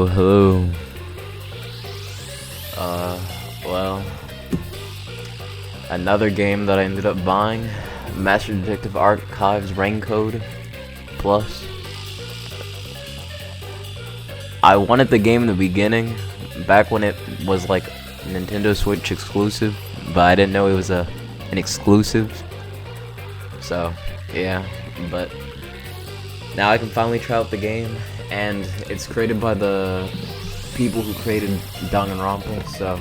Hello. Well, another game that I ended up buying, Master Detective Archives Raincode Plus. I wanted the game in the beginning, back when it was like Nintendo Switch exclusive, but I didn't know it was an exclusive. So, yeah, but now I can finally try out the game, and it's created by the people who created Danganronpa, so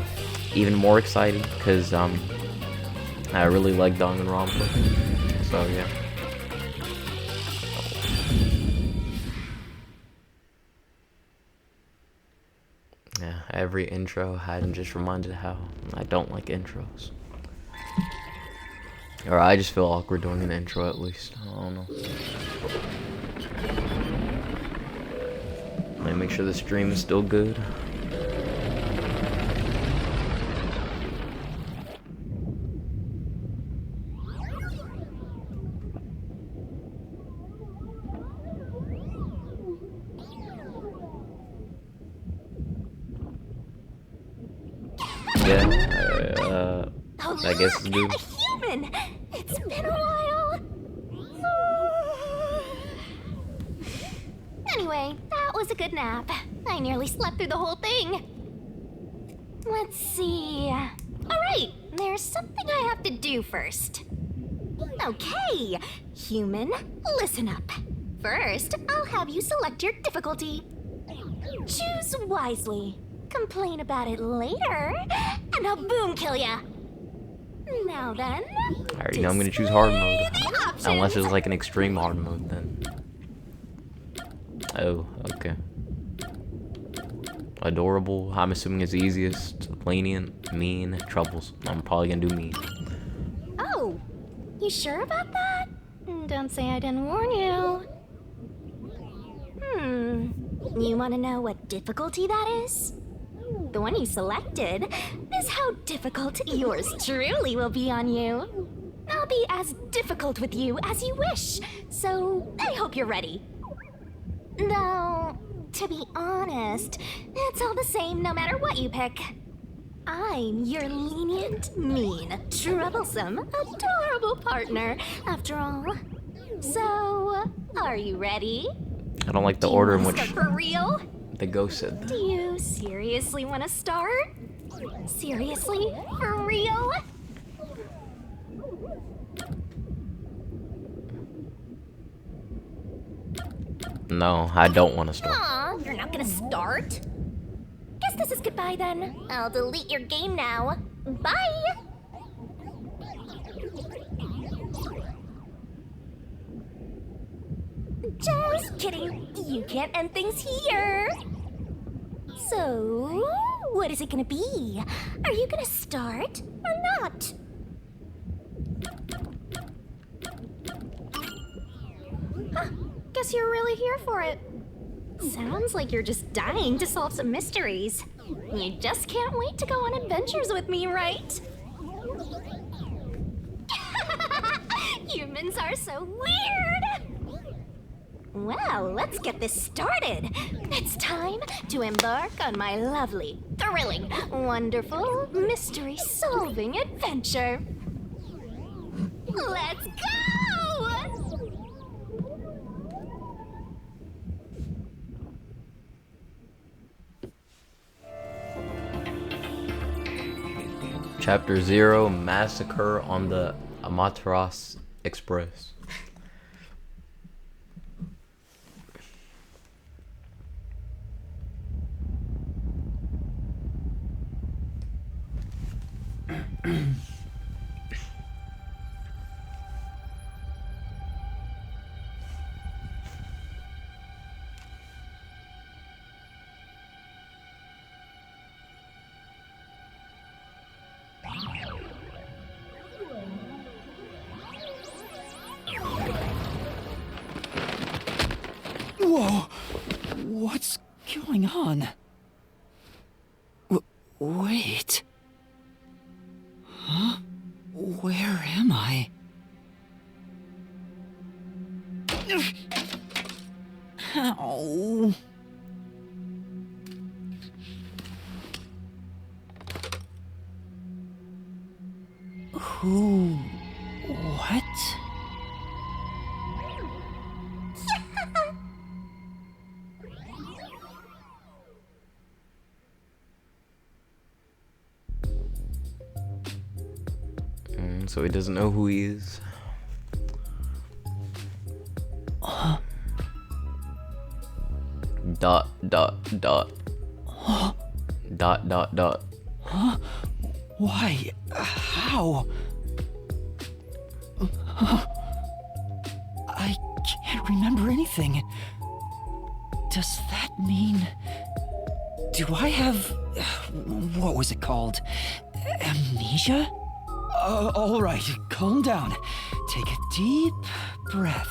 even more exciting, because I really like Danganronpa, so yeah. Yeah, every intro had just reminded how I don't like intros. Or I just feel awkward doing an intro at least. I don't know. Let me make sure the stream is still good. Yeah, I guess it's good. A human! It's been a while. Anyway, that was a good nap. I nearly slept through the whole thing. Let's see. Alright, there's something I have to do first. Okay, human, listen up. First, I'll have you select your difficulty. Choose wisely. Complain about it later, and I'll boom kill ya. Now then, I already know I'm gonna choose hard mode. the options. Unless it's like an extreme hard mode, then. Oh, okay. Adorable, I'm assuming is easiest. Lenient, mean, troubles. I'm probably gonna do mean. Oh, you sure about that? Don't say I didn't warn you. You want to know what difficulty that is? The one you selected is how difficult yours truly will be on you. I'll be as difficult with you as you wish, so I hope you're ready. Though, to be honest, it's all the same no matter what you pick. I'm your lenient, mean, troublesome, adorable partner, after all. So, are you ready? I don't like the order in Do you which wanna start for real? the ghost said Do that. you seriously want to start? Seriously? For real? No, I don't want to start. Aw, you're not gonna start? Guess this is goodbye then. I'll delete your game now. Bye! Just kidding. You can't end things here. So, what is it gonna be? Are you gonna start or not? Huh, guess you're really here for it. Sounds like you're just dying to solve some mysteries. You just can't wait to go on adventures with me, right? Humans are so weird! Well, let's get this started. It's time to embark on my lovely, thrilling, wonderful, mystery-solving adventure. Let's go! Chapter 0, Massacre on the Amaterasu Express. Whoa! What's going on? Wait. Huh? Where am I? Ow. Who... what? So he doesn't know who he is. Dot, dot, dot. Dot, dot, dot. Why? How? I can't remember anything. Does that mean... do I have... what was it called? Amnesia? All right, calm down. Take a deep breath.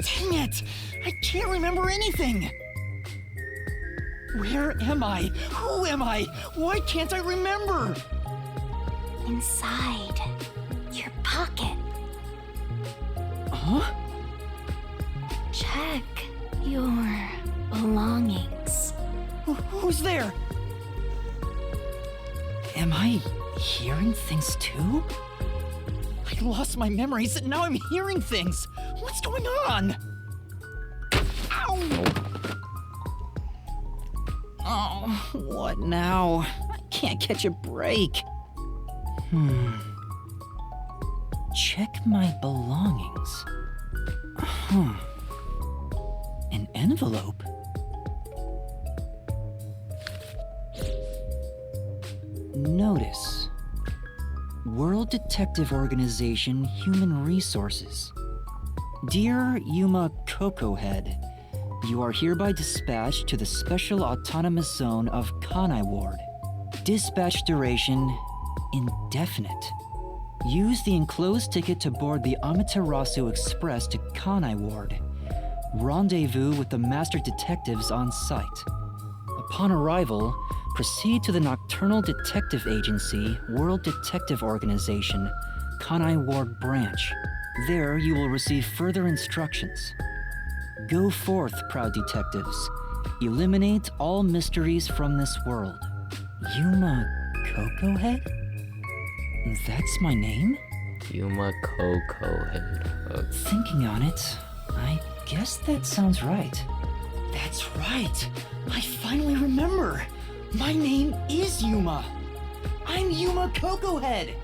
Dang it! I can't remember anything! Where am I? Who am I? Why can't I remember? Inside your pocket. Huh? Check your belongings. Who's there? Am I hearing things too? I lost my memories and now I'm hearing things. What's going on? Ow! Oh, what now? I can't catch a break. Check my belongings. An envelope? Notice. World Detective Organization Human Resources. Dear Yuma Cocohead, you are hereby dispatched to the Special Autonomous Zone of Kanai Ward. Dispatch duration indefinite. Use the enclosed ticket to board the Amaterasu Express to Kanai Ward. Rendezvous with the master detectives on site. Upon arrival, proceed to the Nocturnal Detective Agency, World Detective Organization, Kanai Ward Branch. There you will receive further instructions. Go forth, proud detectives. Eliminate all mysteries from this world. Yuma Cocohead? That's my name? Yuma Cocohead. Thinking on it, I guess that sounds right. That's right. I finally remember. My name is Yuma. I'm Yuma Cocohead.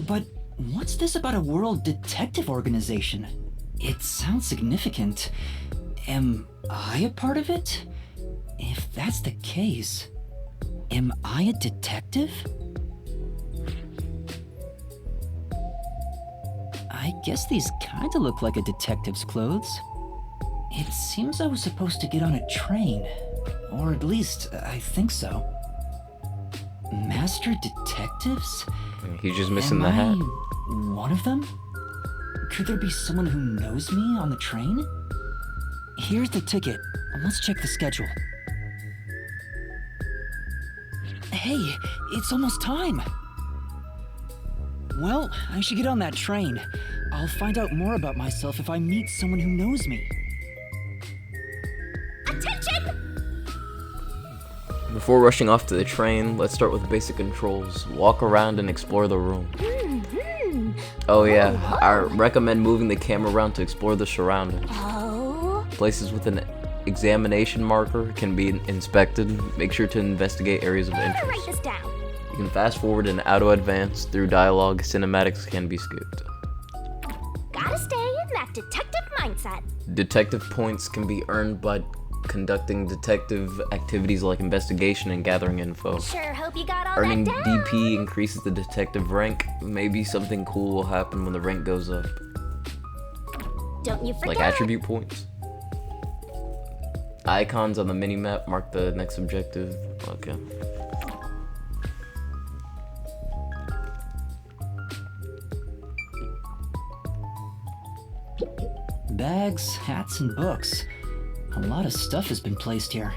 But what's this about a World Detective Organization? It sounds significant. Am I a part of it? If that's the case, am I a detective? I guess these kinda look like a detective's clothes. It seems I was supposed to get on a train. Or at least, I think so. Master detectives? He's just missing Am the hat. I one of them? Could there be someone who knows me on the train? Here's the ticket. Let's check the schedule. Hey, it's almost time. Well, I should get on that train. I'll find out more about myself if I meet someone who knows me. Attention! Before rushing off to the train, let's start with basic controls. Walk around and explore the room. Oh yeah, I recommend moving the camera around to explore the surroundings. Oh? Places with an examination marker can be inspected. Make sure to investigate areas of I'm gonna write interest. this down. You can fast forward and auto-advance through dialogue. Cinematics can be skipped. Gotta stay in that detective mindset. Detective points can be earned by conducting detective activities like investigation and gathering info. Sure hope you got all Earning that down. DP increases the detective rank. Maybe something cool will happen when the rank goes up. Don't you forget. Like attribute points. Icons on the minimap mark the next objective. Okay. Bags, hats, and books. A lot of stuff has been placed here.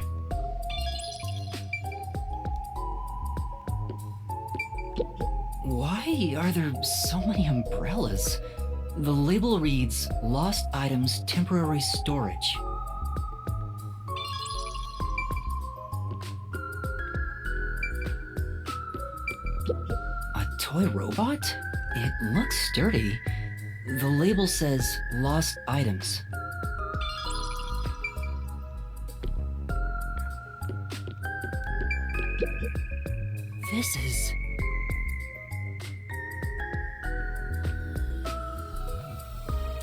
Why are there so many umbrellas? The label reads, Lost Items Temporary Storage. A toy robot? It looks sturdy. The label says, Lost Items. This is...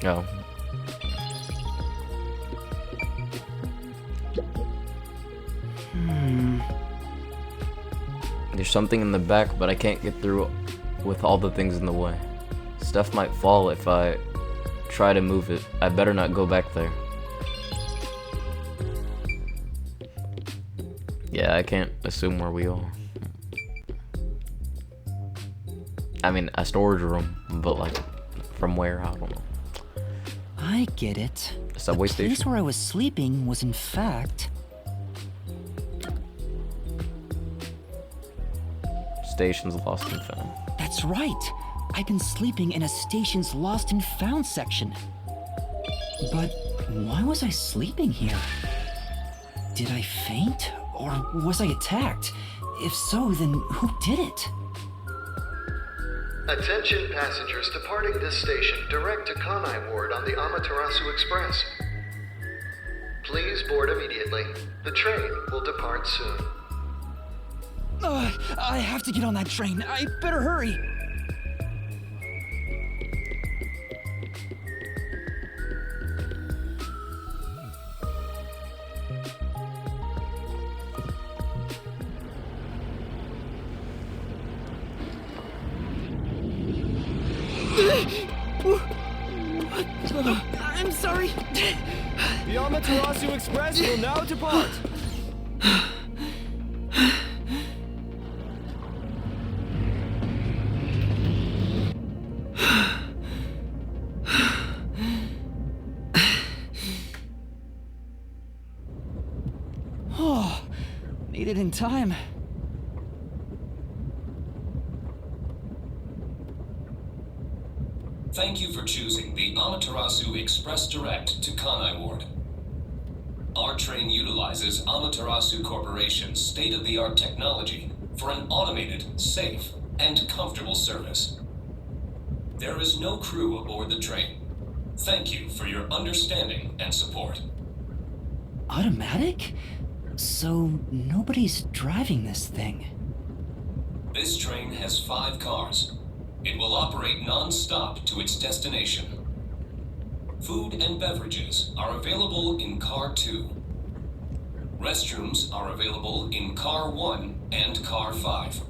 Oh. There's something in the back, but I can't get through with all the things in the way. Stuff might fall if I try to move it. I better not go back there. Yeah, I can't assume where we are. I mean, a storage room, but like, from where? I don't know. I get it. A subway the station? place where I was sleeping was in fact... Station's lost and found. That's right! I've been sleeping in a station's lost and found section. But why was I sleeping here? Did I faint? Or was I attacked? If so, then who did it? Attention passengers departing this station direct to Kanai Ward on the Amaterasu Express. Please board immediately. The train will depart soon. I have to get on that train. I better hurry. I'm sorry. The Amaterasu Express will now depart. Oh, made it in time. Thank you for choosing the Amaterasu Express Direct to Kanai Ward. Our train utilizes Amaterasu Corporation's state-of-the-art technology for an automated, safe, and comfortable service. There is no crew aboard the train. Thank you for your understanding and support. Automatic? So nobody's driving this thing. This train has 5 cars. It will operate non-stop to its destination. Food and beverages are available in Car 2. Restrooms are available in Car 1 and Car 5.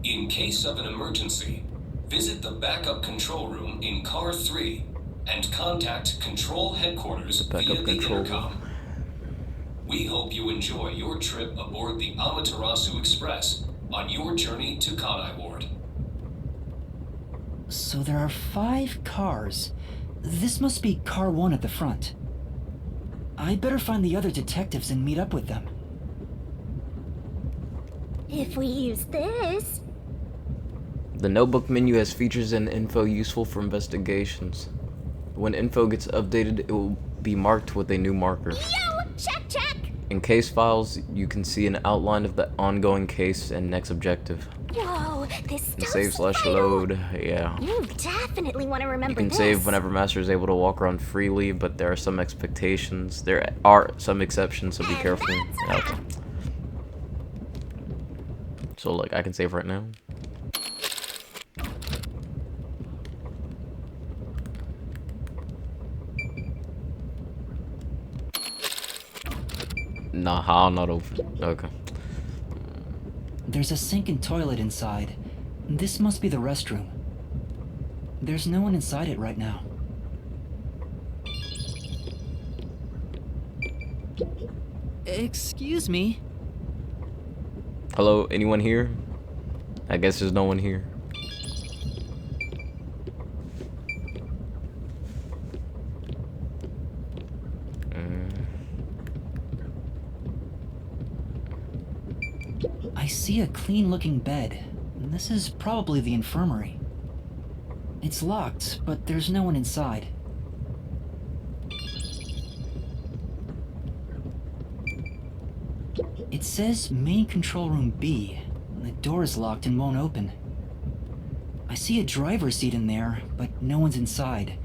In case of an emergency, visit the backup control room in Car 3 and contact Control Headquarters via the intercom. We hope you enjoy your trip aboard the Amaterasu Express on your journey to Kanai Ward. So there are 5 cars. This must be car 1 at the front. I'd better find the other detectives and meet up with them. If we use this... The notebook menu has features and info useful for investigations. When info gets updated, it will be marked with a new marker. Yo! Check, check! In case files, you can see an outline of the ongoing case and next objective. Whoa, this And stuff's save slash vital. load, yeah. You definitely want to remember You can this. save whenever Master is able to walk around freely, but there are some expectations. There are some exceptions, so be careful. Yeah, okay. So, like, I can save right now. Nah, I'll not open. Okay. There's a sink and toilet inside. This must be the restroom. There's no one inside it right now. Excuse me? Hello, anyone here? I guess there's no one here. see a clean-looking bed. This is probably the infirmary. It's locked, but there's no one inside. It says main control room B. The door is locked and won't open. I see a driver's seat in there, but no one's inside.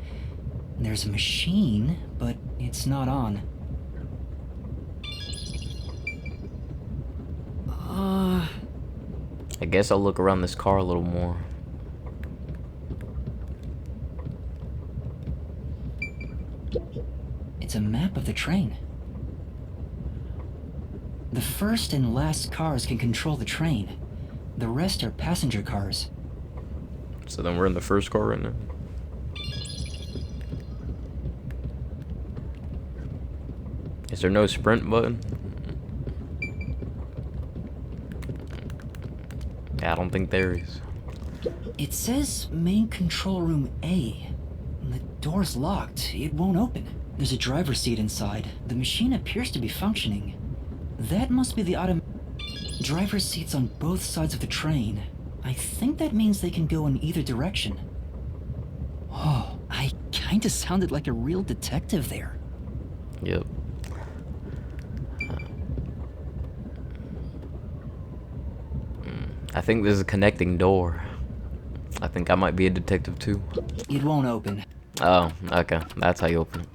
There's a machine, but it's not on. I guess I'll look around this car a little more. It's a map of the train. The first and last cars can control the train. The rest are passenger cars. So then we're in the first car right now. Is there no sprint button? I don't think there is. It says main control room A. The door's locked. It won't open. There's a driver's seat inside. The machine appears to be functioning. That must be the driver's seats on both sides of the train. I think that means they can go in either direction. Oh, I kinda sounded like a real detective there. Yep. I think there's a connecting door. I think I might be a detective too. It won't open. Oh, okay. That's how you open it.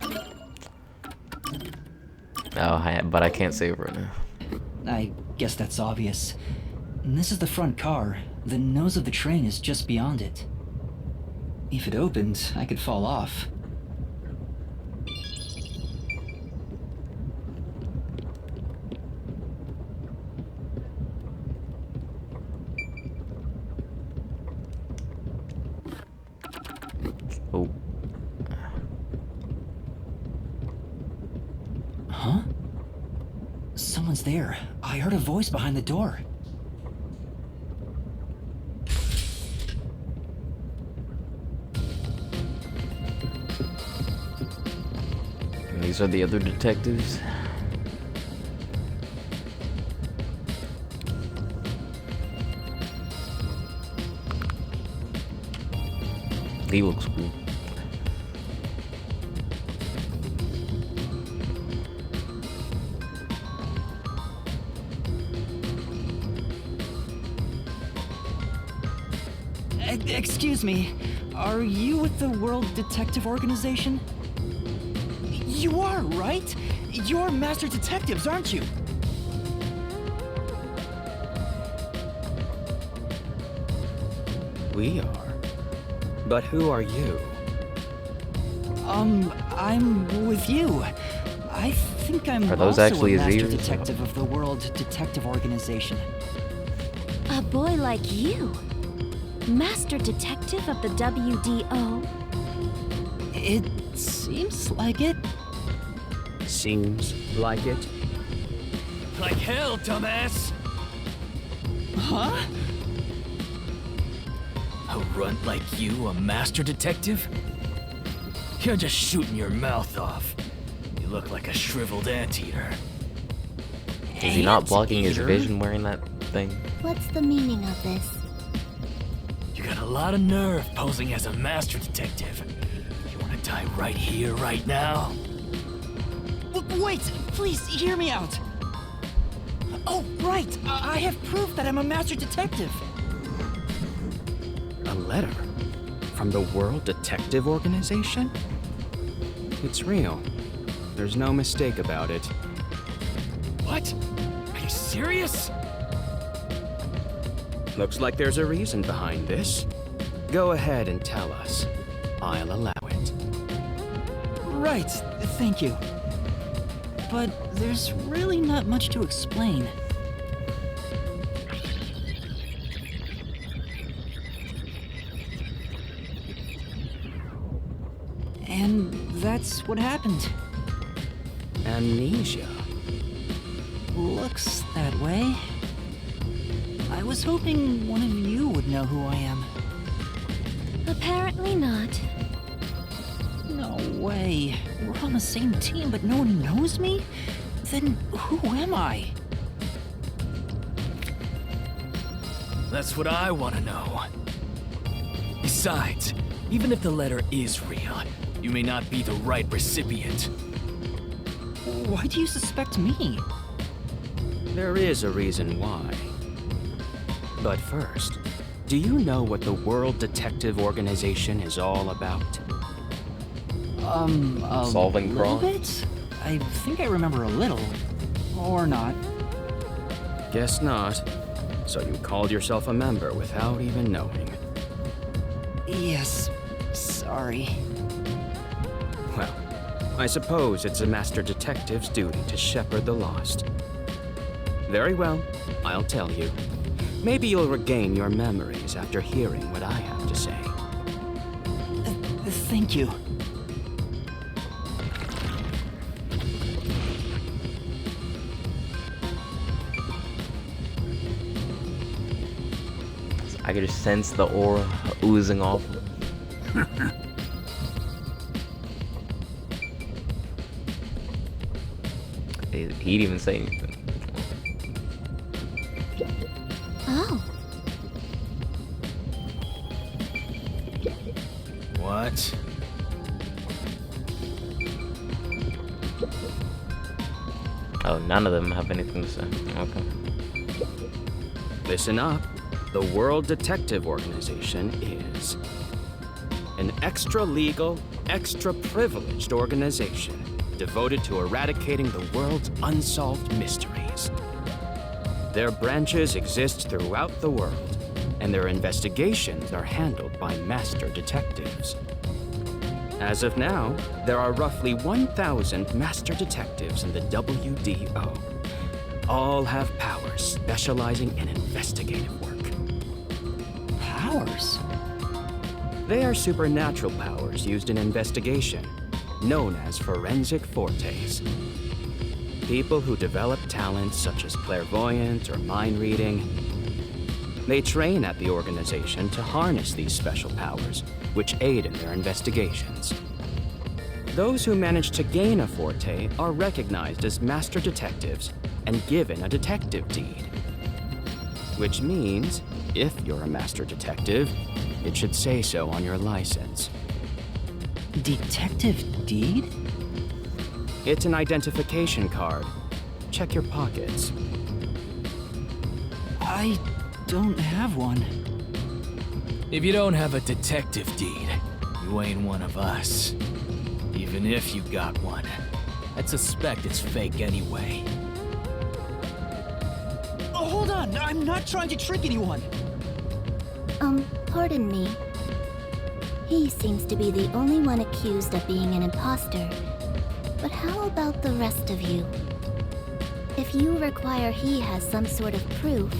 Oh, but I can't save right now. I guess that's obvious. This is the front car. The nose of the train is just beyond it. If it opened, I could fall off. Oh. Huh? Someone's there. I heard a voice behind the door. And these are the other detectives. He looks cool. Excuse me, are you with the World Detective Organization? You are, right? You're master detectives, aren't you? We are. But who are you? I'm with you. I think I'm Are those also actually a his master ears? detective of the World Detective Organization. A boy like you? Master Detective of the WDO? It seems like it. Seems like it. Like hell, dumbass! Huh? A runt like you, a master detective? You're just shooting your mouth off. You look like a shriveled anteater. Is he not blocking his Anteater? vision wearing that thing? What's the meaning of this? You got a lot of nerve posing as a master detective. You wanna die right here, right now? Wait, please hear me out. Oh, right. I have proof that I'm a master detective. A letter? From the World Detective Organization? It's real. There's no mistake about it. What? Are you serious? Looks like there's a reason behind this. Go ahead and tell us. I'll allow it. Right, thank you. But there's really not much to explain. And that's what happened. Amnesia. Looks that way. I was hoping one of you would know who I am. Apparently not. No way. We're on the same team, but no one knows me? Then who am I? That's what I want to know. Besides, even if the letter is real, you may not be the right recipient. Why do you suspect me? There is a reason why. But first, do you know what the World Detective Organization is all about? A Solving little crime? bit? I think I remember a little. Or not. Guess not. So you called yourself a member without even knowing. Yes, sorry. Well, I suppose it's a master detective's duty to shepherd the lost. Very well, I'll tell you. Maybe you'll regain your memories after hearing what I have to say. Thank you. I could just sense the aura oozing off. He didn't even say anything. Oh, What? Oh, none of them have anything to say. Okay. Listen up. The World Detective Organization is an extra-legal, extra-privileged organization devoted to eradicating the world's unsolved mysteries. Their branches exist throughout the world, and their investigations are handled by master detectives. As of now, there are roughly 1,000 master detectives in the WDO. All have powers specializing in investigative work. Powers? They are supernatural powers used in investigation, known as forensic fortes. People who develop talents such as clairvoyance or mind reading. They train at the organization to harness these special powers, which aid in their investigations. Those who manage to gain a forte are recognized as master detectives and given a detective deed. Which means, if you're a master detective, it should say so on your license. Detective deed? It's an identification card. Check your pockets. I don't have one. If you don't have a detective deed, you ain't one of us. Even if you got one, I'd suspect it's fake anyway. Oh, hold on! I'm not trying to trick anyone! Pardon me. He seems to be the only one accused of being an imposter. But how about the rest of you? If you require he has some sort of proof,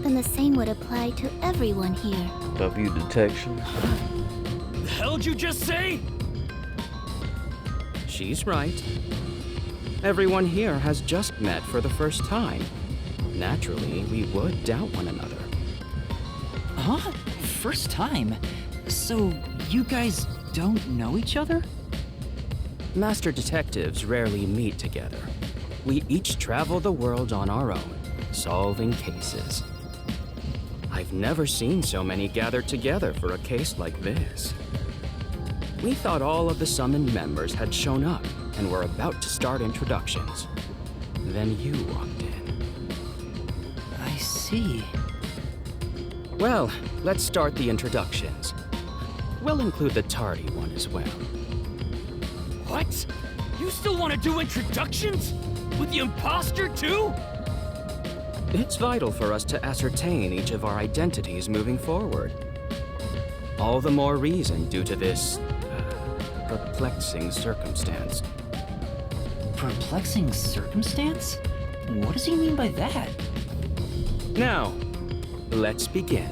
then the same would apply to everyone here. W detection. The hell'd you just say? She's right. Everyone here has just met for the first time. Naturally, we would doubt one another. Huh? First time? So, you guys don't know each other? Master detectives rarely meet together. We each travel the world on our own, solving cases. I've never seen so many gathered together for a case like this. We thought all of the summoned members had shown up and were about to start introductions. Then you walked in. I see. Well, let's start the introductions. We'll include the tardy one as well. What? You still want to do introductions? With the imposter too? It's vital for us to ascertain each of our identities moving forward. All the more reason due to this perplexing circumstance. Perplexing circumstance? What does he mean by that? Now, let's begin.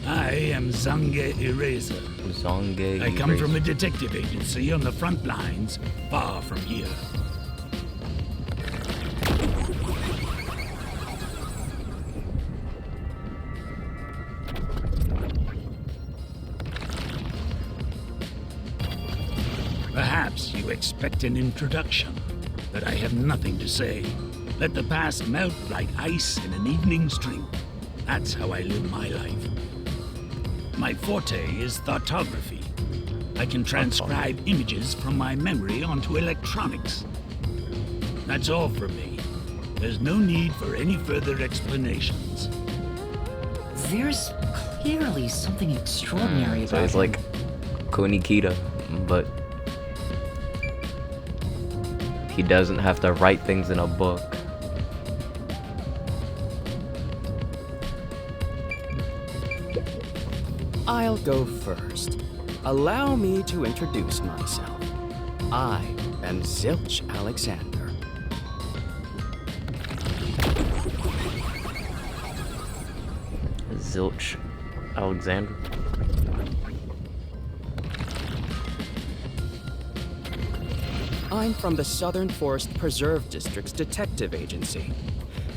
I am Zange Eraser. Zange. I come from a detective agency on the front lines, far from here. Perhaps you expect an introduction, but I have nothing to say. Let the past melt like ice in an evening's drink. That's how I live my life. My forte is thoughtography. I can transcribe images from my memory onto electronics. That's all from me. There's no need for any further explanations. There's clearly something extraordinary So about it's him. like Konikita, but he doesn't have to write things in a book. I'll go first. Allow me to introduce myself. I am Zilch Alexander. Zilch Alexander. I'm from the Southern Forest Preserve District's detective agency.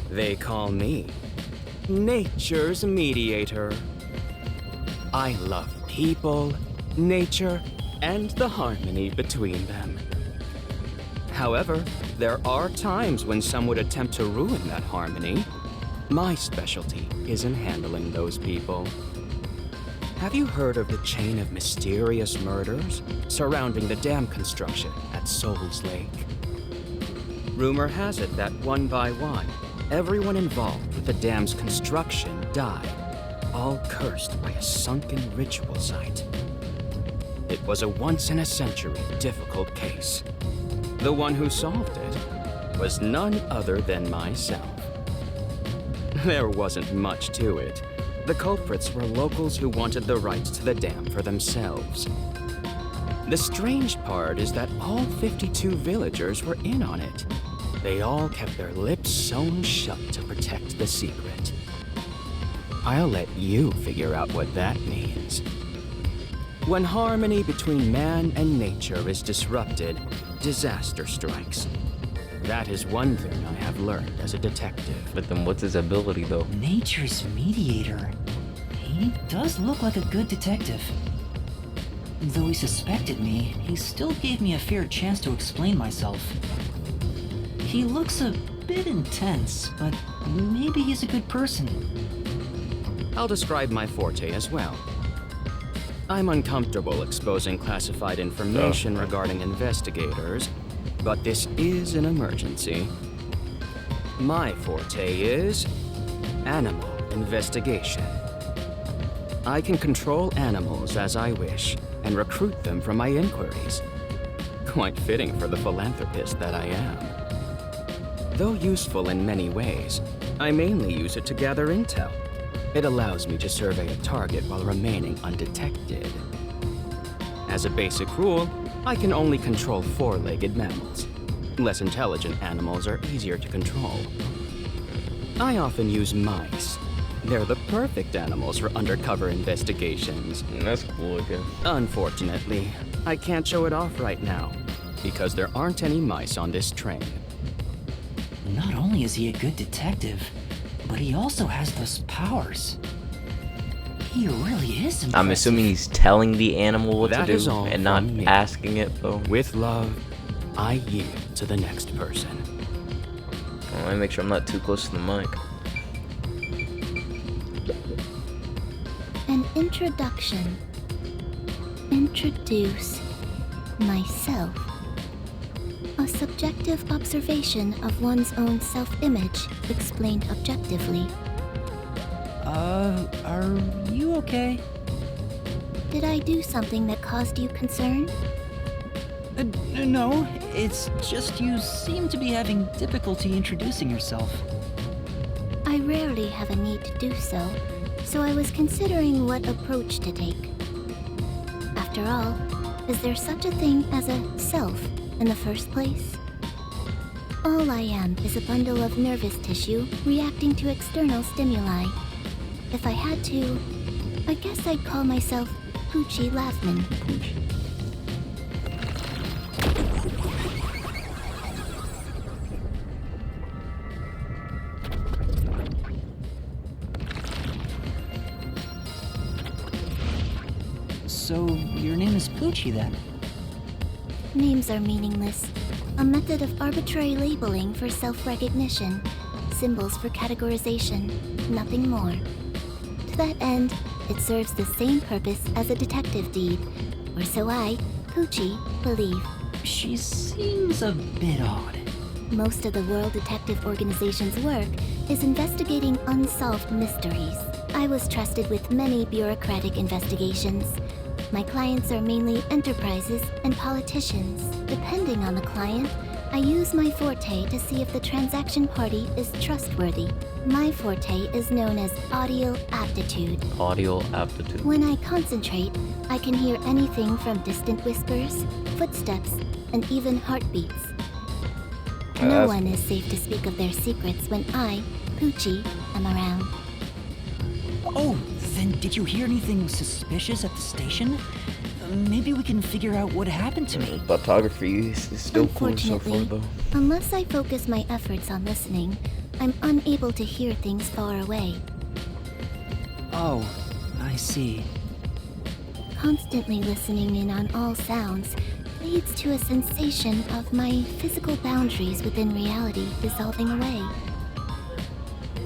They call me Nature's Mediator. I love people, nature, and the harmony between them. However, there are times when some would attempt to ruin that harmony. My specialty is in handling those people. Have you heard of the chain of mysterious murders surrounding the dam construction at Souls Lake? Rumor has it that one by one, everyone involved with the dam's construction died, all cursed by a sunken ritual site. It was a once-in-a-century difficult case. The one who solved it was none other than myself. There wasn't much to it. The culprits were locals who wanted the rights to the dam for themselves. The strange part is that all 52 villagers were in on it. They all kept their lips sewn shut to protect the secret. I'll let you figure out what that means. When harmony between man and nature is disrupted, disaster strikes. That is one thing I have learned as a detective. But then what's his ability though? Nature's mediator. He does look like a good detective. Though he suspected me, he still gave me a fair chance to explain myself. He looks a bit intense, but maybe he's a good person. I'll describe my forte as well. I'm uncomfortable exposing classified information regarding investigators, but this is an emergency. My forte is animal investigation. I can control animals as I wish and recruit them from my inquiries. Quite fitting for the philanthropist that I am. Though useful in many ways, I mainly use it to gather intel. It allows me to survey a target while remaining undetected. As a basic rule, I can only control four-legged mammals. Less intelligent animals are easier to control. I often use mice. They're the perfect animals for undercover investigations. That's cool, I guess. Unfortunately, I can't show it off right now, because there aren't any mice on this train. Not only is he a good detective, but he also has those powers. He really is impressive. I'm assuming he's telling the animal what That to is do all and not from me. asking it though. With love, I yield to the next person. Let me make sure I'm not too close to the mic. An introduction. Introduce myself. A subjective observation of one's own self-image explained objectively. Are you okay? Did I do something that caused you concern? No, it's just you seem to be having difficulty introducing yourself. I rarely have a need to do so, so I was considering what approach to take. After all, is there such a thing as a self in the first place? All I am is a bundle of nervous tissue reacting to external stimuli. If I had to, I guess I'd call myself Poochie Lasman. So, your name is Poochie then? Names are meaningless. A method of arbitrary labeling for self-recognition. Symbols for categorization. Nothing more. To that end, it serves the same purpose as a detective deed. Or so I, Poochie, believe. She seems a bit odd. Most of the World Detective Organization's work is investigating unsolved mysteries. I was trusted with many bureaucratic investigations. My clients are mainly enterprises and politicians. Depending on the client, I use my forte to see if the transaction party is trustworthy. My forte is known as audio aptitude. Audio aptitude. When I concentrate, I can hear anything from distant whispers, footsteps, and even heartbeats. No one is safe to speak of their secrets when I, Poochie, am around. Oh, then did you hear anything suspicious at the station? Maybe we can figure out what happened to me. Photography is still cool so far, Unfortunately, though. unless I focus my efforts on listening, I'm unable to hear things far away. Oh, I see. Constantly listening in on all sounds leads to a sensation of my physical boundaries within reality dissolving away.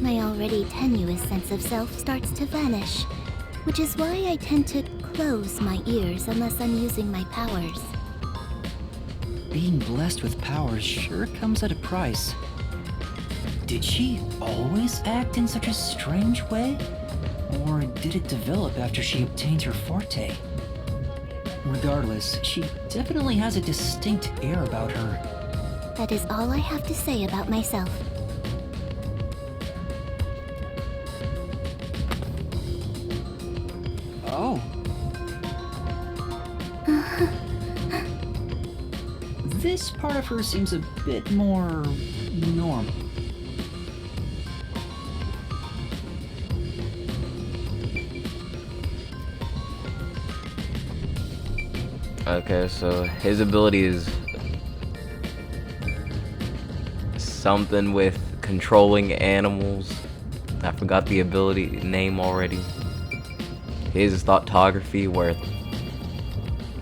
My already tenuous sense of self starts to vanish, which is why I tend to close my ears unless I'm using my powers. Being blessed with powers sure comes at a price. Did she always act in such a strange way? Or did it develop after she obtained her forte? Regardless, she definitely has a distinct air about her. That is all I have to say about myself. Oh. This part of her seems a bit more normal. Okay, so his ability is something with controlling animals. I forgot the ability name already. His is thoughtography, where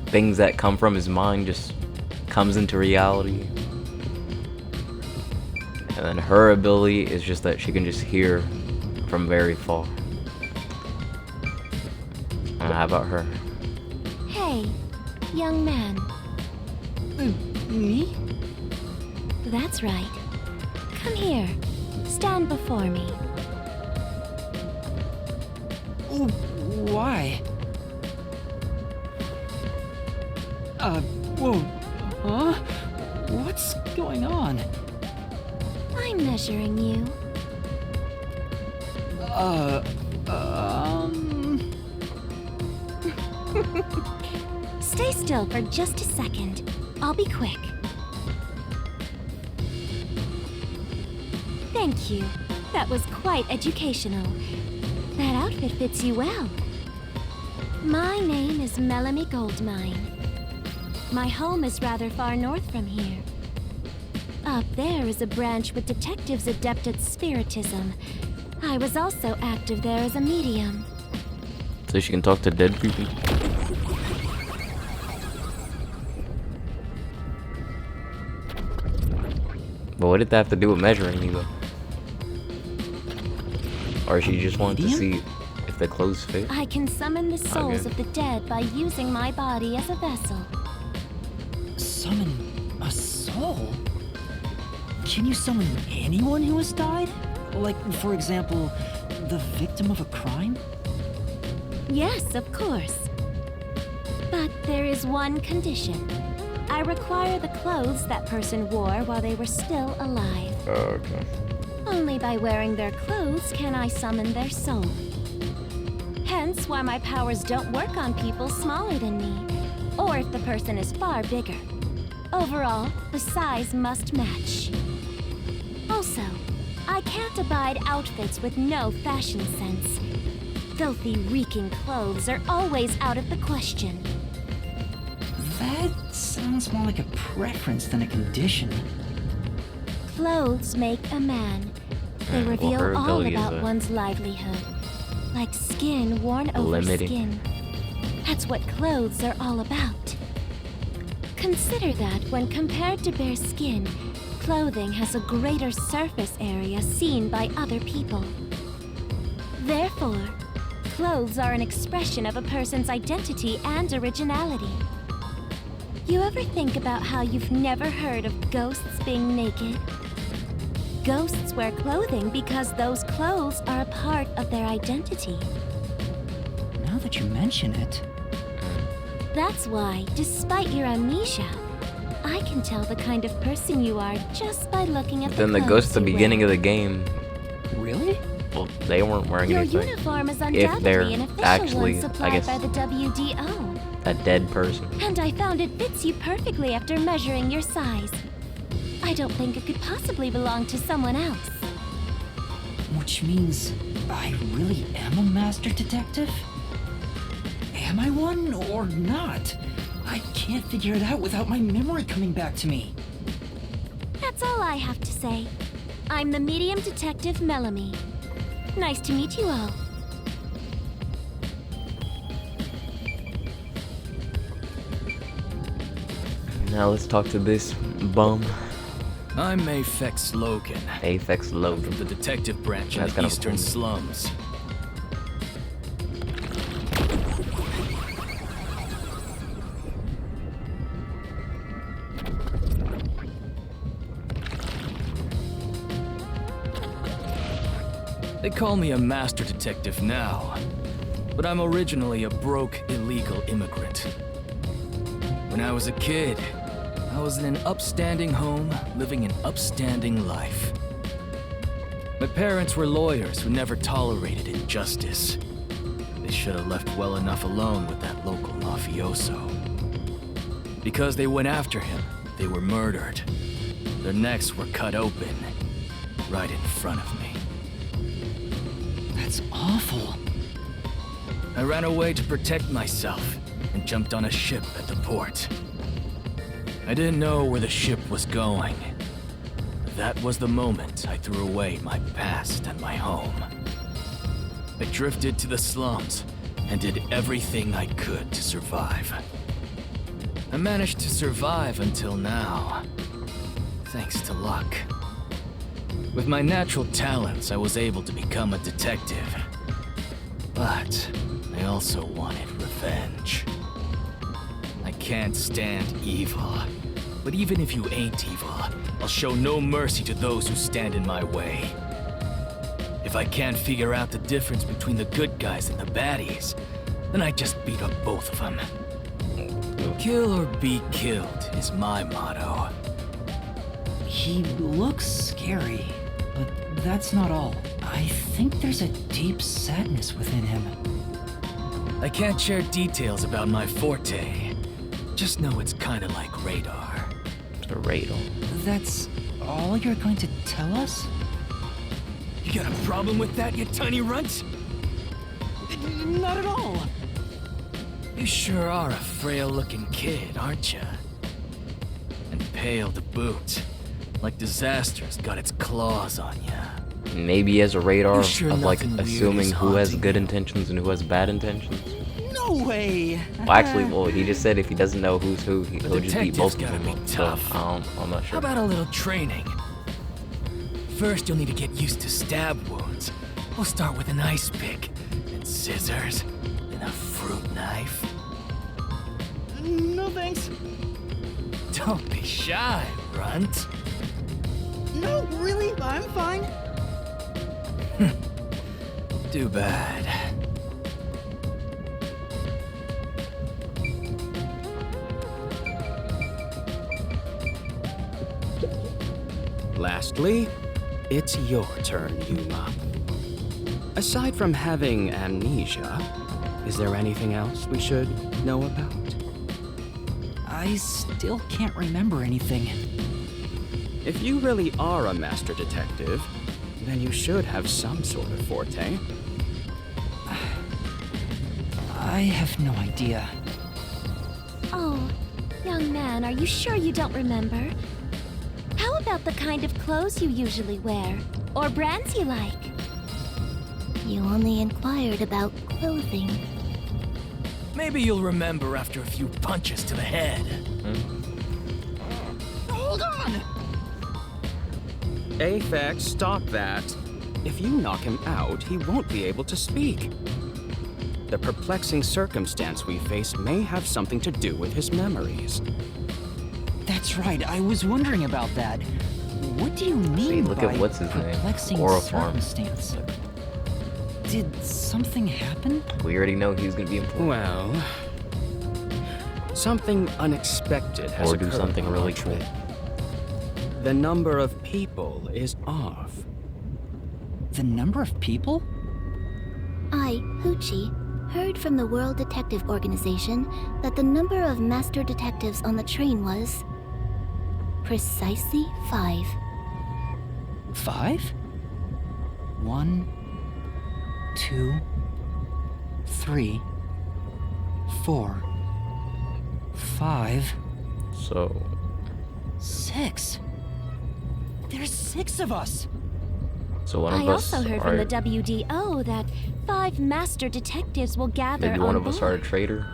things that come from his mind just comes into reality. And then her ability is just that she can just hear from very far. How about her? Hey, young man. Me? That's right. Come here. Stand before me. Oh, why? Whoa. Huh? What's going on? I'm measuring you. Stay still for just a second. I'll be quick. Thank you. That was quite educational. That outfit fits you well. My name is Melanie Goldmine. My home is rather far north from here. Up there is a branch with detectives adept at spiritism. I was also active there as a medium. So she can talk to dead people? But what did that have to do with measuring you, though? Or she just wanted to see if the clothes fit? I can summon the souls of the dead by using my body as a vessel. Summon a soul? Can you summon anyone who has died? Like, for example, the victim of a crime? Yes, of course. But there is one condition. I require the clothes that person wore while they were still alive. Oh, okay. Only by wearing their clothes can I summon their soul. Hence why my powers don't work on people smaller than me, or if the person is far bigger. Overall, the size must match. Also, I can't abide outfits with no fashion sense. Filthy, reeking clothes are always out of the question. That sounds more like a preference than a condition. Clothes make a man. They Well, reveal her all ability is about one's livelihood. Like skin worn over limiting. skin. That's what clothes are all about. Consider that when compared to bare skin, clothing has a greater surface area seen by other people. Therefore, clothes are an expression of a person's identity and originality. You ever think about how you've never heard of ghosts being naked? Ghosts wear clothing because those clothes are a part of their identity. Now that you mention it... That's why, despite your amnesia, I can tell the kind of person you are just by looking at Then the the clothes ghosts at the you beginning wear. of the game, Really? well, they weren't wearing Your anything. uniform is they're undoubtedly an official actually, one I supplied guess- by the WDO. A dead person. And I found it fits you perfectly after measuring your size. I don't think it could possibly belong to someone else. Which means I really am a master detective? Am I one or not? I can't figure it out without my memory coming back to me. That's all I have to say. I'm the medium detective Melanie. Nice to meet you all. Now let's talk to this bum, I'm Mafex Logan, Aphex Logan. from the detective branch in That's the kind of eastern cool. slums. They call me a master detective now, but I'm originally a broke, illegal immigrant. When I was a kid, I was in an upstanding home, living an upstanding life. My parents were lawyers who never tolerated injustice. They should have left well enough alone with that local mafioso. Because they went after him, they were murdered. Their necks were cut open, right in front of me. That's awful. I ran away to protect myself and jumped on a ship at the port. I didn't know where the ship was going. That was the moment I threw away my past and my home. I drifted to the slums and did everything I could to survive. I managed to survive until now, thanks to luck. With my natural talents, I was able to become a detective. But I also wanted revenge. I can't stand evil. But even if you ain't evil, I'll show no mercy to those who stand in my way. If I can't figure out the difference between the good guys and the baddies, then I just beat up both of them. Kill or be killed is my motto. He looks scary, but that's not all. I think there's a deep sadness within him. I can't share details about my forte. Just know it's kinda like radar. The radar. That's all you're going to tell us? You got a problem with that, you tiny runt? Not at all. You sure are a frail-looking kid, aren't you? And pale to boot. Like disaster's got its claws on you. Maybe he has a radar You sure of like nothing weird assuming is who has haunting good you? intentions and who has bad intentions. No way. Well, actually, well, he just said if he doesn't know who's who, he'll just beat detective's both of gotta them be up. So, tough. I'm not How sure. about a little training? First, you'll need to get used to stab wounds. We'll start with an ice pick, and scissors, and a fruit knife. No thanks. Don't be shy, runt. No, really, I'm fine. Too bad. Lastly, it's your turn, Yuma. Aside from having amnesia, is there anything else we should know about? I still can't remember anything. If you really are a master detective, then you should have some sort of forte. I have no idea. Oh, young man, are you sure you don't remember? How about the kind of clothes you usually wear? Or brands you like? You only inquired about clothing. Maybe you'll remember after a few punches to the head. on! Aphex, stop that. If you knock him out, he won't be able to speak. The perplexing circumstance we face may have something to do with his memories. That's right, I was wondering about that. What do you mean See, look by at what's his name? perplexing Orofarm. circumstance? Did something happen? We already know he's gonna be important. Well, something unexpected has Or do occurred something on really our cool. trip. The number of people is off. The number of people? I, Hoochie, heard from the World Detective Organization that the number of master detectives on the train was precisely 5. 5? 1, 2, 3, 4, 5, So 6. There's 6 of us! one I of us also heard from are, the WDO that 5 master detectives will gather maybe on one of board. us are a traitor.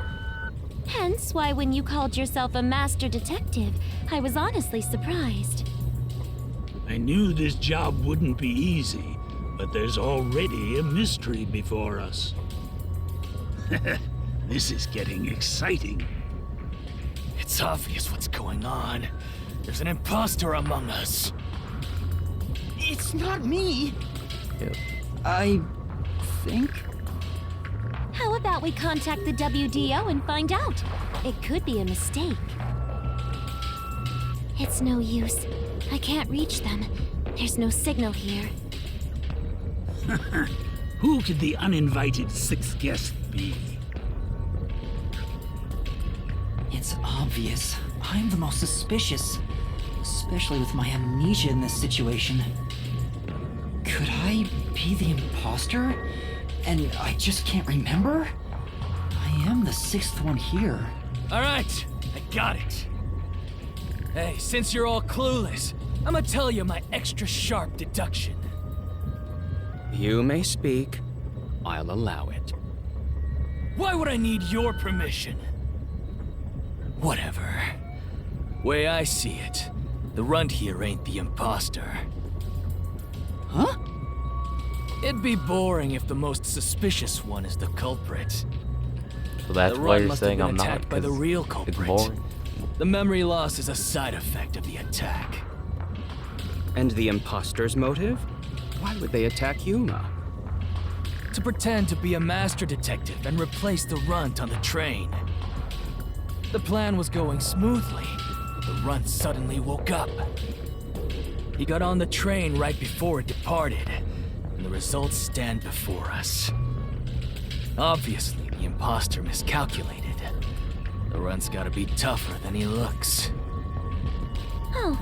Hence why when you called yourself a master detective, I was honestly surprised. I knew this job wouldn't be easy, but there's already a mystery before us. This is getting exciting. It's obvious what's going on. There's an imposter among us. It's not me! Yep. I think. How about we contact the WDO and find out? It could be a mistake. It's no use. I can't reach them. There's no signal here. Who could the uninvited 6th guest be? It's obvious. I'm the most suspicious. Especially with my amnesia in this situation. Could I be the imposter? And I just can't remember? I am the 6th one here. All right, I got it. Hey, since you're all clueless, I'm gonna tell you my extra sharp deduction. You may speak. I'll allow it. Why would I need your permission? Whatever. Way I see it, the runt here ain't the imposter. Huh? It'd be boring if the most suspicious one is the culprit. So that's The why run you're must have saying been I'm not, attacked by the 'cause real it's culprit. boring. The memory loss is a side effect of the attack. And the imposter's motive? Why would they attack Yuma? To pretend to be a master detective and replace the runt on the train. The plan was going smoothly. The runt suddenly woke up. He got on the train right before it departed, and the results stand before us. Obviously, the imposter miscalculated. The runt's gotta be tougher than he looks. Oh,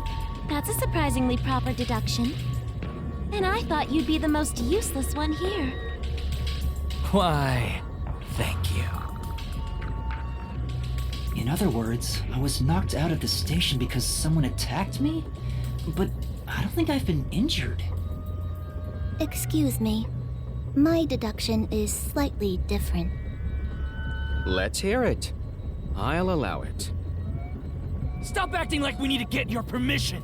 that's a surprisingly proper deduction. And I thought you'd be the most useless one here. Why, thank you. In other words, I was knocked out of the station because someone attacked me? But I don't think I've been injured. Excuse me. My deduction is slightly different. Let's hear it. I'll allow it. Stop acting like we need to get your permission!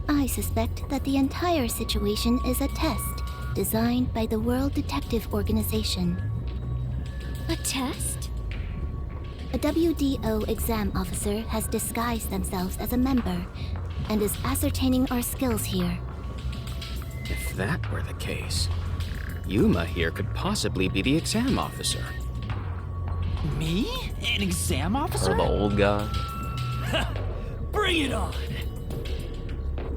I suspect that the entire situation is a test designed by the World Detective Organization. A test? A WDO exam officer has disguised themselves as a member and is ascertaining our skills here. If that were the case, Yuma here could possibly be the exam officer. Me? An exam officer? Or the old guy. Bring it on!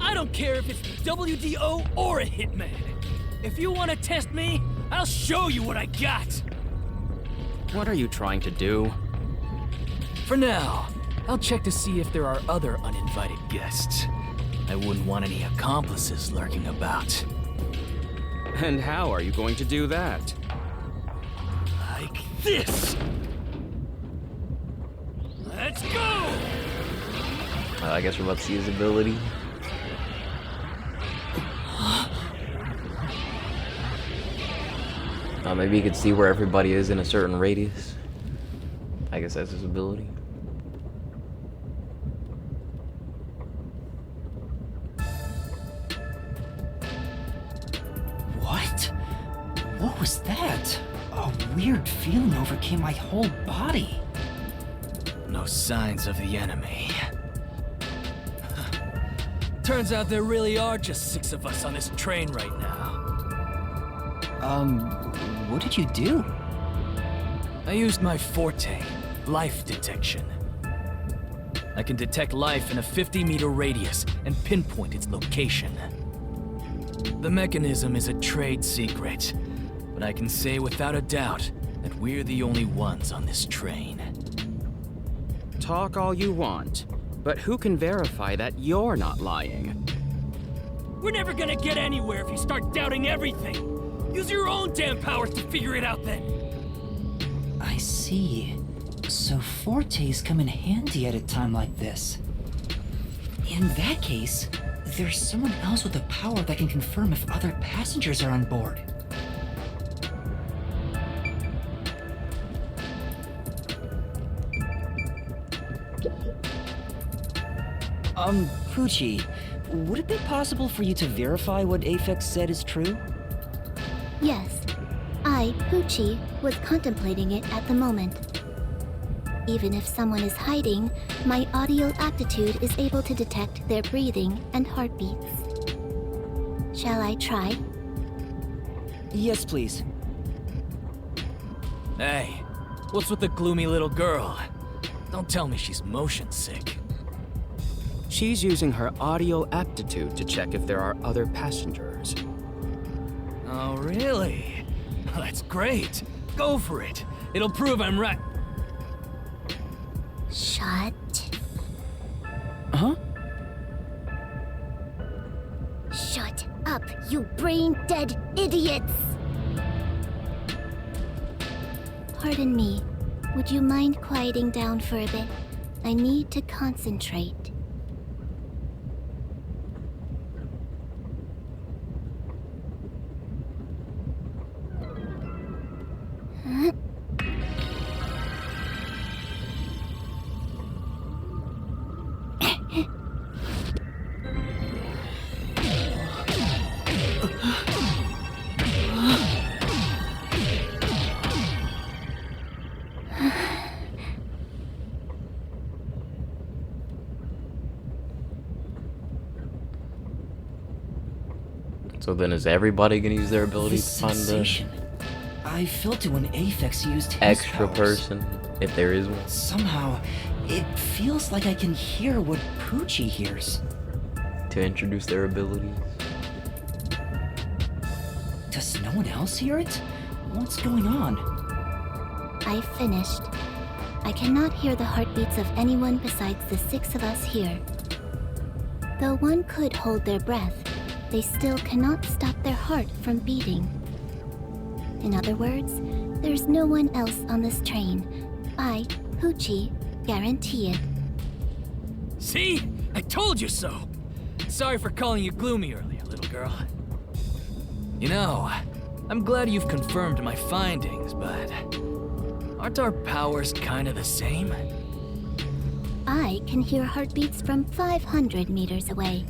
I don't care if it's the WDO or a hitman. If you want to test me, I'll show you what I got. What are you trying to do? For now, I'll check to see if there are other uninvited guests. I wouldn't want any accomplices lurking about. And how are you going to do that? Like this! Let's go! I guess we're about to see his ability. Maybe he could see where everybody is in a certain radius. I guess that's his ability. What was that? A weird feeling overcame my whole body. No signs of the enemy. Turns out there really are just 6 of us on this train right now. What did you do? I used my forte, life detection. I can detect life in a 50-meter radius and pinpoint its location. The mechanism is a trade secret, but I can say without a doubt that we're the only ones on this train. Talk all you want, but who can verify that you're not lying? We're never gonna get anywhere if you start doubting everything. Use your own damn powers to figure it out then. I see. So fortes come in handy at a time like this. In that case, there's someone else with the power that can confirm if other passengers are on board. Pucci, would it be possible for you to verify what Aphex said is true? Yes, I, Pucci, was contemplating it at the moment. Even if someone is hiding, my audio aptitude is able to detect their breathing and heartbeats. Shall I try? Yes, please. Hey, what's with the gloomy little girl? Don't tell me she's motion sick. She's using her audio aptitude to check if there are other passengers. Oh, really? That's great. Go for it. It'll prove I'm right. Shut. Huh? Shut up, you brain-dead idiots! Pardon me. Would you mind quieting down for a bit? I need to concentrate. So then is everybody gonna use their ability This to find the sensation. I felt it when Aphex used his extra powers. person, if there is one? Somehow, it feels like I can hear what Pucci hears. To introduce their abilities? Does no one else hear it? What's going on? I finished. I cannot hear the heartbeats of anyone besides the 6 of us here. Though one could hold their breath, they still cannot stop their heart from beating. In other words, there's no one else on this train. I, Pucci, guarantee it. See? I told you so. Sorry for calling you gloomy earlier, little girl. You know, I'm glad you've confirmed my findings, but aren't our powers kind of the same? I can hear heartbeats from 500 meters away.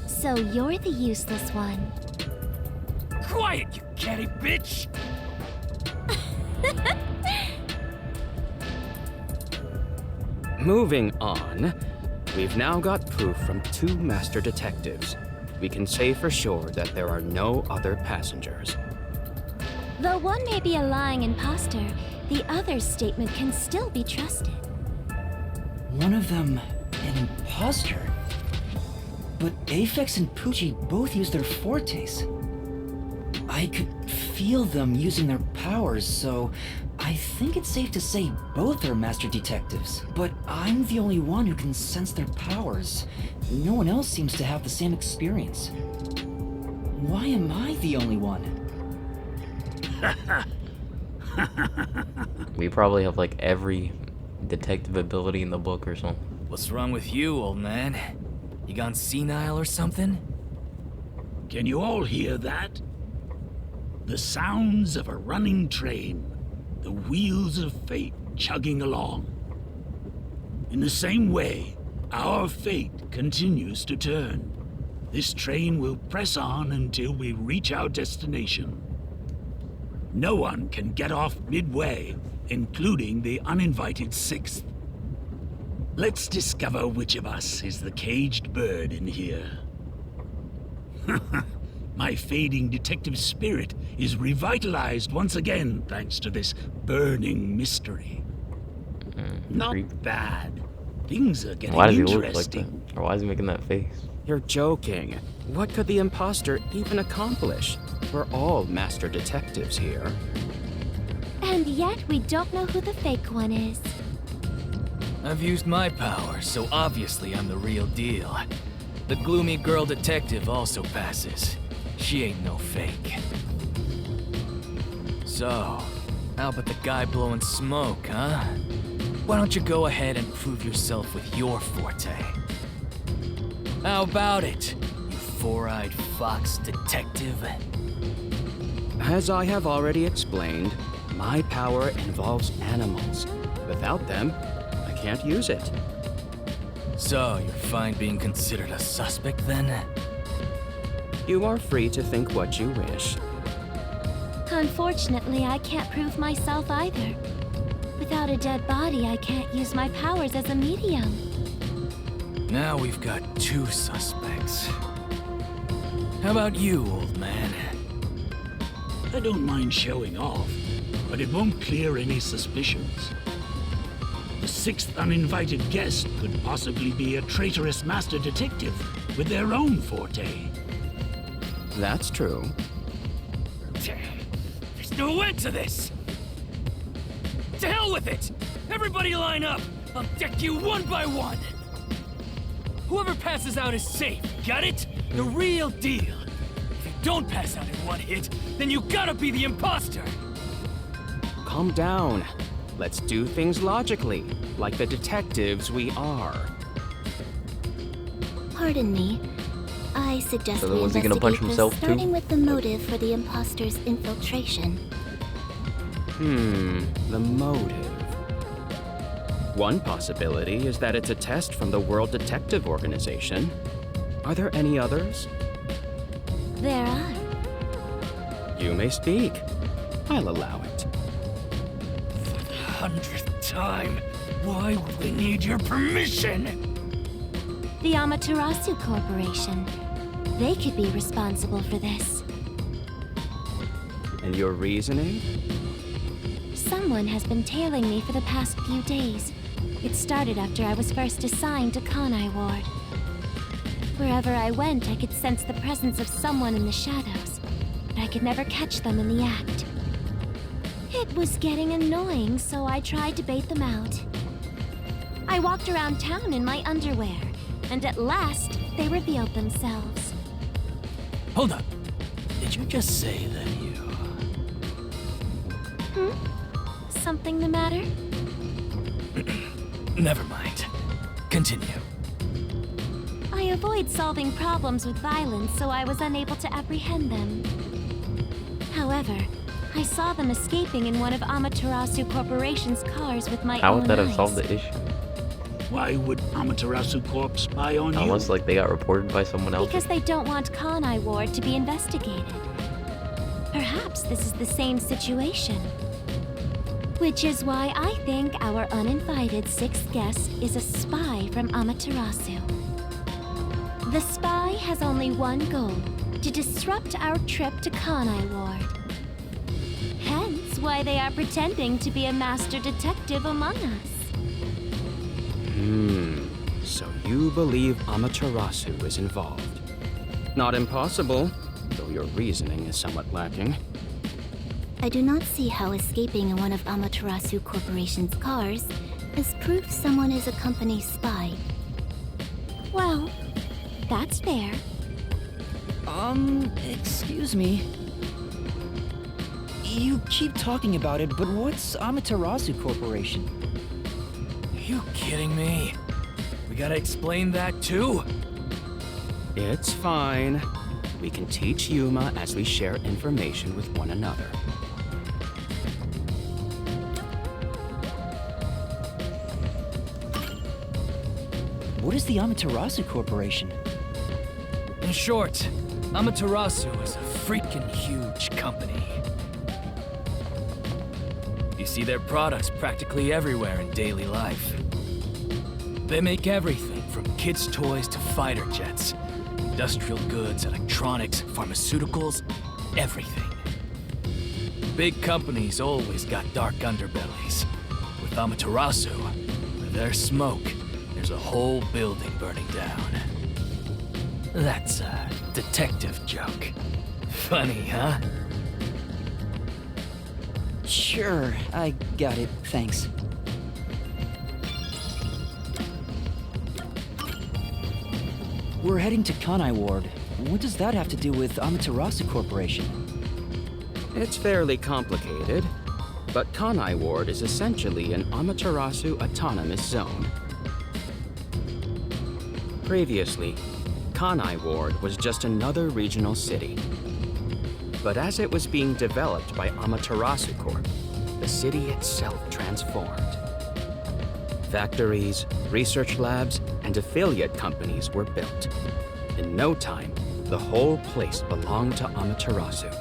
So you're the useless one. Quiet, you catty bitch! Moving on, we've now got proof from 2 master detectives. We can say for sure that there are no other passengers. Though one may be a lying imposter, the other's statement can still be trusted. One of them, an imposter? But Aphex and Pucci both use their fortes. I could feel them using their powers, so I think it's safe to say both are master detectives. But I'm the only one who can sense their powers. No one else seems to have the same experience. Why am I the only one? We probably have like every detective ability in the book or something. What's wrong with you, old man? You gone senile or something? Can you all hear that? The sounds of a running train, the wheels of fate chugging along. In the same way, our fate continues to turn. This train will press on until we reach our destination. No one can get off midway, including the uninvited sixth. Let's discover which of us is the caged bird in here. My fading detective spirit is revitalized once again thanks to this burning mystery. Not bad. Things are getting Why does he interesting. look like that? Or why is he making that face? You're joking. What could the imposter even accomplish? We're all master detectives here. And yet we don't know who the fake one is. I've used my power, so obviously I'm the real deal. The gloomy girl detective also passes. She ain't no fake. So, how about the guy blowing smoke, huh? Why don't you go ahead and prove yourself with your forte? How about it, you four-eyed fox detective? As I have already explained, my power involves animals. Without them, I can't use it. So, you're fine being considered a suspect then? You are free to think what you wish. Unfortunately, I can't prove myself either. Without a dead body, I can't use my powers as a medium. Now we've got two suspects. How about you, old man? I don't mind showing off, but it won't clear any suspicions. The sixth uninvited guest could possibly be a traitorous master detective with their own forte. That's true. There's no end to this! To hell with it! Everybody line up! I'll deck you one by one! Whoever passes out is safe, got it? The real deal. If you don't pass out in one hit, then you gotta be the imposter! Calm down. Let's do things logically, like the detectives we are. Pardon me. I suggest So then we was he gonna punch investigate this, himself too? starting with the motive for the imposter's infiltration. The motive. One possibility is that it's a test from the World Detective Organization. Are there any others? There are. You may speak. I'll allow it. 100th time, why would we need your permission? The Amaterasu Corporation. They could be responsible for this. And your reasoning? Someone has been tailing me for the past few days. It started after I was first assigned to Kanai Ward. Wherever I went, I could sense the presence of someone in the shadows, but I could never catch them in the act. It was getting annoying, so I tried to bait them out. I walked around town in my underwear, and at last, they revealed themselves. Hold up. Did you just say that you... Something the matter? Never mind. Continue. I avoid solving problems with violence, so I was unable to apprehend them. However, I saw them escaping in one of Amaterasu Corporation's cars with my How own would that have eyes. solved the issue? Why would Amaterasu Corp spy on you? Unless like they got reported by someone else. Because they don't want Kanai Ward to be investigated. Perhaps this is the same situation. Which is why I think our uninvited sixth guest is a spy from Amaterasu. The spy has only one goal, to disrupt our trip to Kanai Ward. Hence why they are pretending to be a master detective among us. So you believe Amaterasu is involved. Not impossible, though your reasoning is somewhat lacking. I do not see how escaping in one of Amaterasu Corporation's cars is proof someone is a company spy. Well, that's fair. Excuse me. You keep talking about it, but what's Amaterasu Corporation? You kidding me? We gotta explain that too? It's fine. We can teach Yuma as we share information with one another. What is the Amaterasu Corporation? In short, Amaterasu is a freaking huge company. You see their products practically everywhere in daily life. They make everything from kids' toys to fighter jets, industrial goods, electronics, pharmaceuticals, everything. Big companies always got dark underbellies. With Amaterasu, where there's smoke, there's a whole building burning down. That's a detective joke. Funny, huh? Sure, I got it, thanks. We're heading to Kanai Ward. What does that have to do with Amaterasu Corporation? It's fairly complicated, but Kanai Ward is essentially an Amaterasu autonomous zone. Previously, Kanai Ward was just another regional city. But as it was being developed by Amaterasu Corp, the city itself transformed. Factories, research labs, and affiliate companies were built. In no time, the whole place belonged to Amaterasu.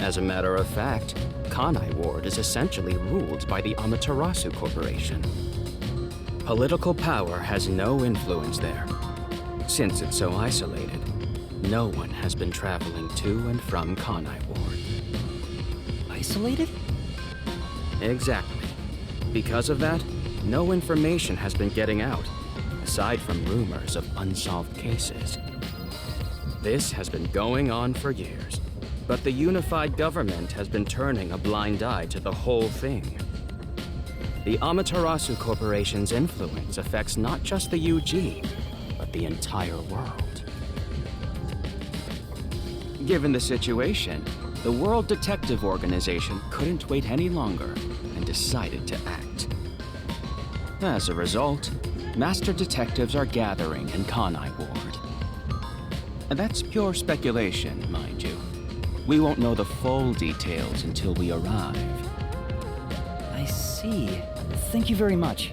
As a matter of fact, Kanai Ward is essentially ruled by the Amaterasu Corporation. Political power has no influence there. Since it's so isolated, no one has been traveling to and from Kanai Ward. Isolated? Exactly. Because of that, no information has been getting out, aside from rumors of unsolved cases. This has been going on for years, but the unified government has been turning a blind eye to the whole thing. The Amaterasu Corporation's influence affects not just the UG, but the entire world. Given the situation, the World Detective Organization couldn't wait any longer and decided to act. As a result, master detectives are gathering in Kanai Ward. And that's pure speculation, mind you. We won't know the full details until we arrive. I see. Thank you very much.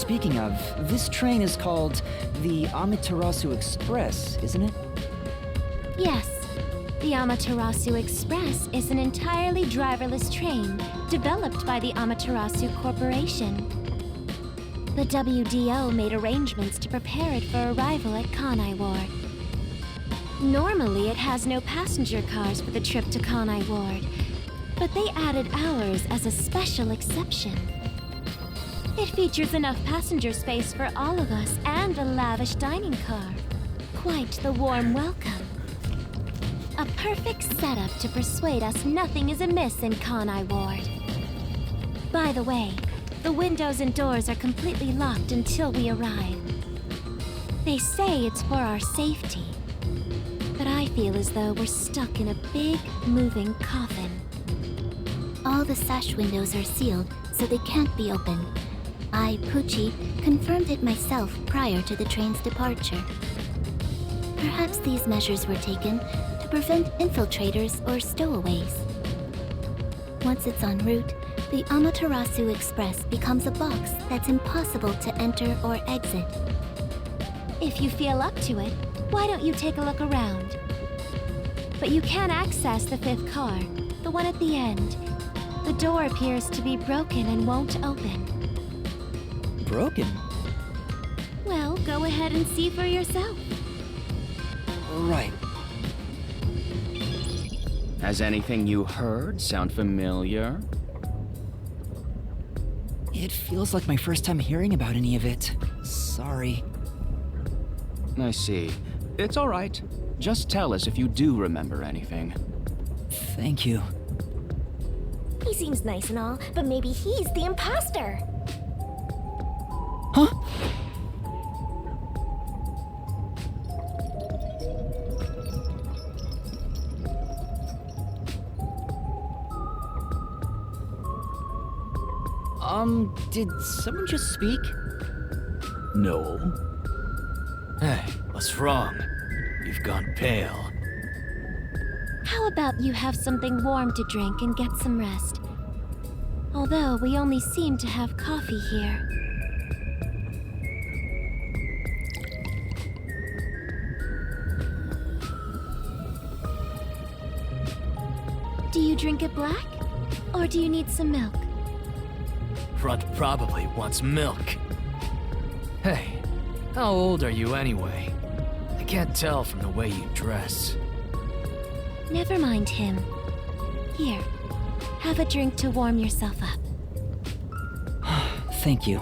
Speaking of, this train is called the Amaterasu Express, isn't it? Yes. The Amaterasu Express is an entirely driverless train developed by the Amaterasu Corporation. The WDO made arrangements to prepare it for arrival at Kanai Ward. Normally, it has no passenger cars for the trip to Kanai Ward, but they added ours as a special exception. It features enough passenger space for all of us and a lavish dining car. Quite the warm welcome. A perfect setup to persuade us nothing is amiss in Kanai Ward. By the way, the windows and doors are completely locked until we arrive. They say it's for our safety, but I feel as though we're stuck in a big, moving coffin. All the sash windows are sealed, so they can't be opened. I, Pucci, confirmed it myself prior to the train's departure. Perhaps these measures were taken to prevent infiltrators or stowaways. Once it's en route, the Amaterasu Express becomes a box that's impossible to enter or exit. If you feel up to it, why don't you take a look around? But you can access the 5th car, the one at the end. The door appears to be broken and won't open. Broken? Well, go ahead and see for yourself. Right. Has anything you heard sound familiar? It feels like my first time hearing about any of it. Sorry. I see. It's all right. Just tell us if you do remember anything. Thank you. He seems nice and all, but maybe he's the imposter. Huh? Did someone just speak? No. Hey, what's wrong? You've gone pale. How about you have something warm to drink and get some rest? Although we only seem to have coffee here. Do you drink it black? Or do you need some milk? Runt probably wants milk. Hey, how old are you anyway? I can't tell from the way you dress. Never mind him. Here, have a drink to warm yourself up. Thank you.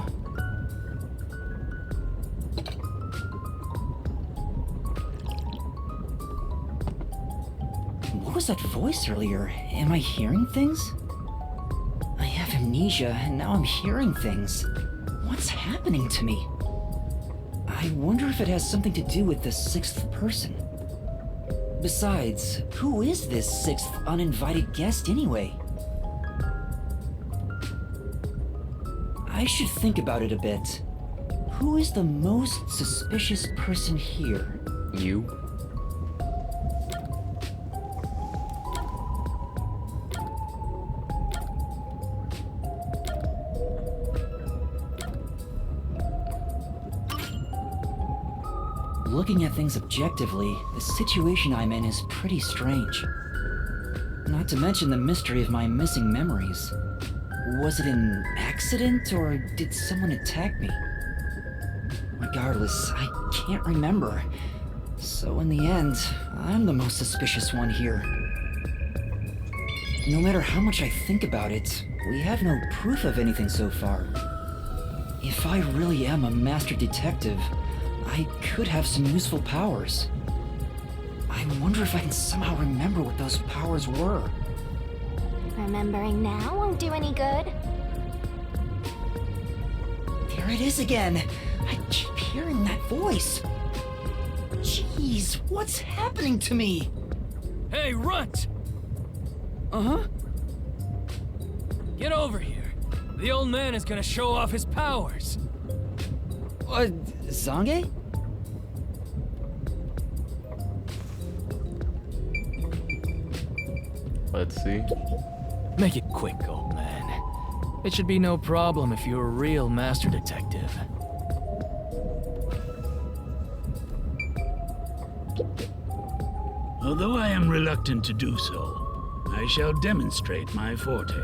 What was that voice earlier? Am I hearing things? I have amnesia, and now I'm hearing things. What's happening to me? I wonder if it has something to do with the sixth person. Besides, who is this sixth uninvited guest anyway? I should think about it a bit. Who is the most suspicious person here? You? Looking at things objectively, the situation I'm in is pretty strange. Not to mention the mystery of my missing memories. Was it an accident, or did someone attack me? Regardless, I can't remember. So in the end, I'm the most suspicious one here. No matter how much I think about it, we have no proof of anything so far. If I really am a master detective, I could have some useful powers. I wonder if I can somehow remember what those powers were. Remembering now won't do any good. There it is again. I keep hearing that voice. Jeez, what's happening to me? Hey, Runt! Uh-huh. Get over here. The old man is gonna show off his powers. Zange? Let's see. Make it quick, old man. It should be no problem if you're a real master detective. Although I am reluctant to do so, I shall demonstrate my forte.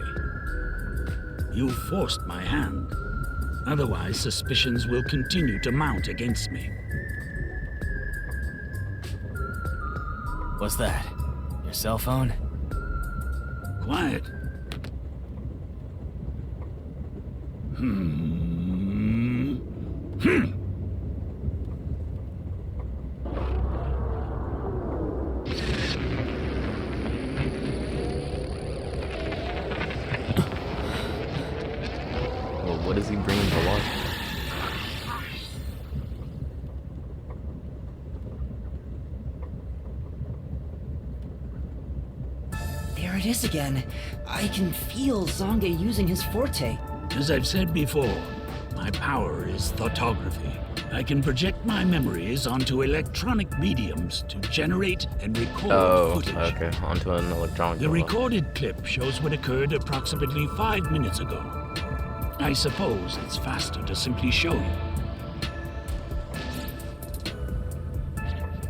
You forced my hand. Otherwise, suspicions will continue to mount against me. What's that? Your cell phone? Quiet. Well, what is he bringing to life? There it is again. I can feel Zange using his forte. As I've said before, my power is thoughtography. I can project my memories onto electronic mediums to generate and record footage. Okay, onto an electronic. The recorded clip shows what occurred approximately 5 minutes ago. I suppose it's faster to simply show you.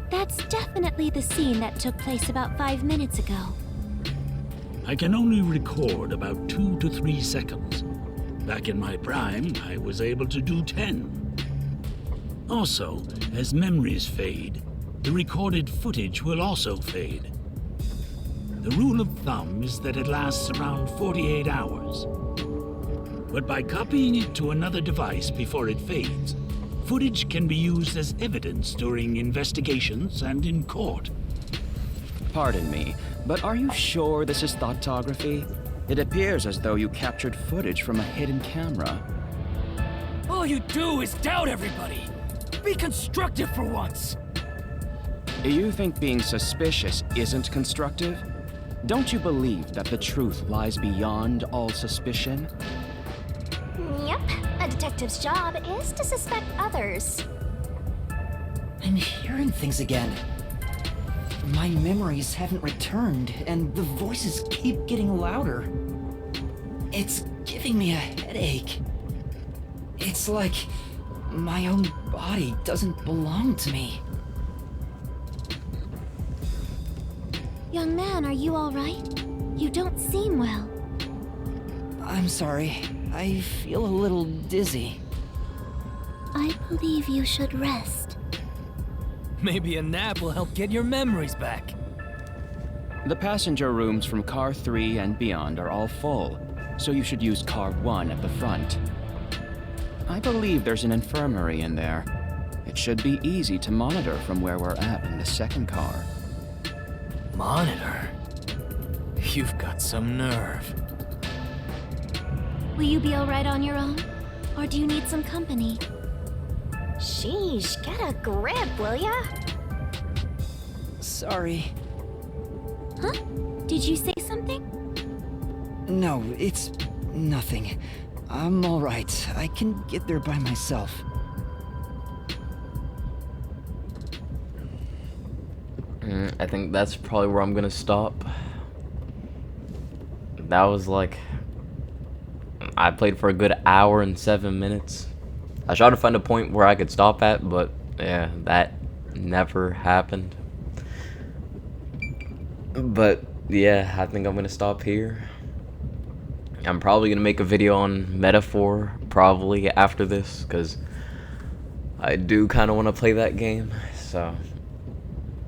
That's definitely the scene that took place about 5 minutes ago. I can only record about 2 to 3 seconds. Back in my prime, I was able to do 10. Also, as memories fade, the recorded footage will also fade. The rule of thumb is that it lasts around 48 hours. But by copying it to another device before it fades, footage can be used as evidence during investigations and in court. Pardon me, but are you sure this is thoughtography? It appears as though you captured footage from a hidden camera. All you do is doubt everybody! Be constructive for once! Do you think being suspicious isn't constructive? Don't you believe that the truth lies beyond all suspicion? Yep, a detective's job is to suspect others. I'm hearing things again. My memories haven't returned, and the voices keep getting louder. It's giving me a headache. It's like my own body doesn't belong to me. Young man, are you alright? You don't seem well. I'm sorry. I feel a little dizzy. I believe you should rest. Maybe a nap will help get your memories back. The passenger rooms from Car 3 and beyond are all full, so you should use Car 1 at the front. I believe there's an infirmary in there. It should be easy to monitor from where we're at in the second car. Monitor? You've got some nerve. Will you be alright on your own? Or do you need some company? Sheesh, get a grip, will ya? Sorry. Huh? Did you say something? No, it's nothing. I'm alright. I can get there by myself. I think that's probably where I'm gonna stop. That was like... I played for a good hour and 7 minutes. I tried to find a point where I could stop at, but yeah, that never happened. But yeah, I think I'm gonna stop here. I'm probably gonna make a video on Metaphor probably after this, because I do kind of want to play that game. So